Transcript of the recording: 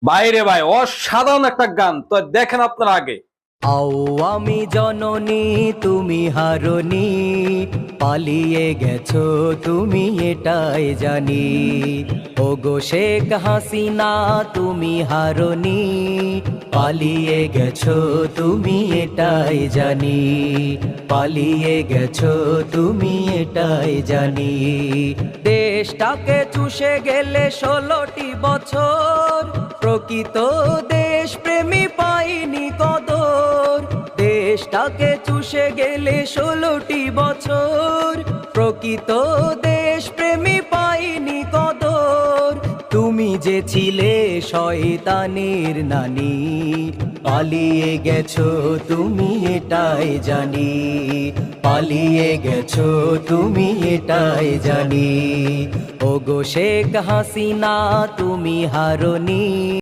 বাইরে ভাই অসাধারণ একটা গান তো দেখেন আপনার আগে। আওয়ামী জননী তুমি হারনি, পালিয়ে গেছো তুমি এটাই জানি। ওগো শেখ হাসিনা তুমি হারনি, পালিয়ে গেছো তুমি এটাই জানি। পালিয়ে গেছো তুমি এটাই জানি। দেশটাকে চুষে গেলে 16টি বছর, প্রকৃত দেশ প্রেমী পাইনি কদর। দেশটাকে চুষে গেলে 16টি বছর, প্রকৃত দেশ প্রেমী পাইনি কদর। তুমি যে ছিলে শয়তানের নানি, পালিয়ে গেছো তুমি এটাই জানি। পালিয়ে গেছো তুমি এটাই জানি। ওগো শেখ হাসিনা তুমি হারনি।